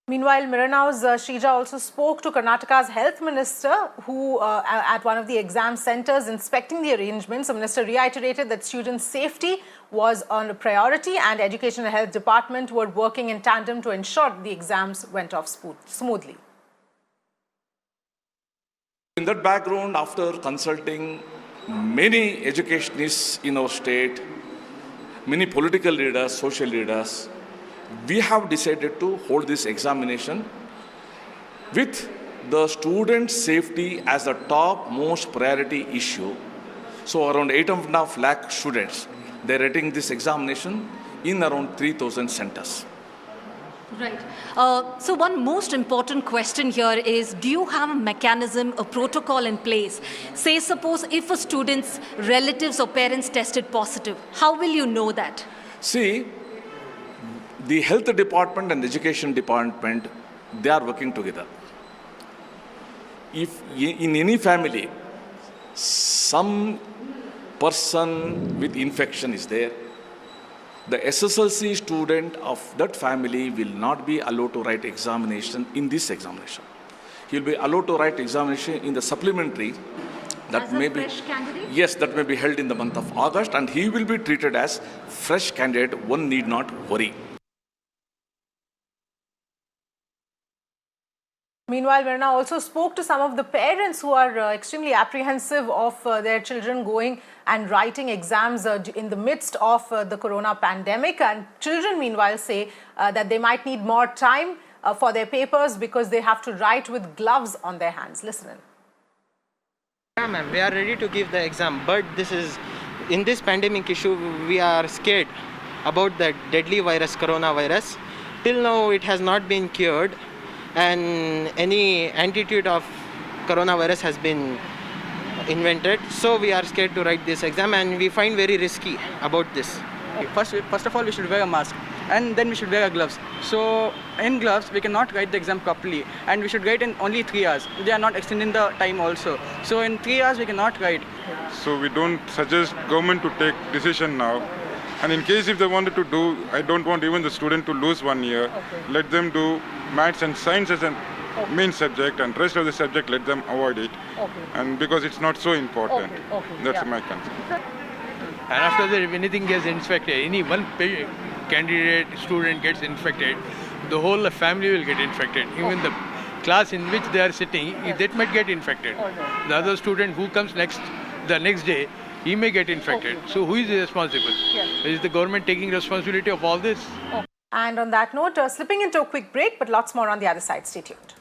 Meanwhile, Miranau's Shrija also spoke to Karnataka's health minister, who at one of the exam centres inspecting the arrangements. The minister reiterated that students' safety was on a priority and Education and Health Department were working in tandem to ensure the exams went off smoothly. In that background, after consulting many educationists in our state, many political leaders, social leaders, we have decided to hold this examination with the student safety as the top most priority issue. So around 8.5 lakh students, they're writing this examination in around 3,000 centers. Right. So one most important question here is, do you have a mechanism, a protocol in place? Say, suppose if a student's relatives or parents tested positive, how will you know that? See, the health department and the education department, they are working together. If in any family, some person with infection is there, the SSLC student of that family will not be allowed to write examination in this examination. He will be allowed to write examination in the supplementary that as may a be, fresh candidate? yes, that may be held in the month of August, and he will be treated as fresh candidate. One need not worry. Meanwhile, Miranau also spoke to some of the parents who are extremely apprehensive of their children going and writing exams in the midst of the corona pandemic. And children, meanwhile, say that they might need more time for their papers because they have to write with gloves on their hands. Listen in. Yeah, ma'am, we are ready to give the exam, but in this pandemic issue, we are scared about the deadly virus, coronavirus. Till now, it has not been cured, and any antidote of coronavirus has been invented. So we are scared to write this exam, and we find very risky about this. First of all, we should wear a mask, and then we should wear gloves. So in gloves, we cannot write the exam properly, and we should write in only 3 hours. They are not extending the time also. So in 3 hours, we cannot write. So we don't suggest government to take decision now. And in case if they wanted to do, I don't want even the student to lose 1 year. Okay. Let them do maths and science as a main subject, and rest of the subject let them avoid it. Okay. And because it's not so important. That's my concern. And after that, if anything gets infected, any one candidate student gets infected, the whole family will get infected. Even the class in which they are sitting, that might get infected. The other student who comes the next day, he may get infected. So who is responsible? Is the government taking responsibility of all this? And on that note, slipping into a quick break, but lots more on the other side. Stay tuned.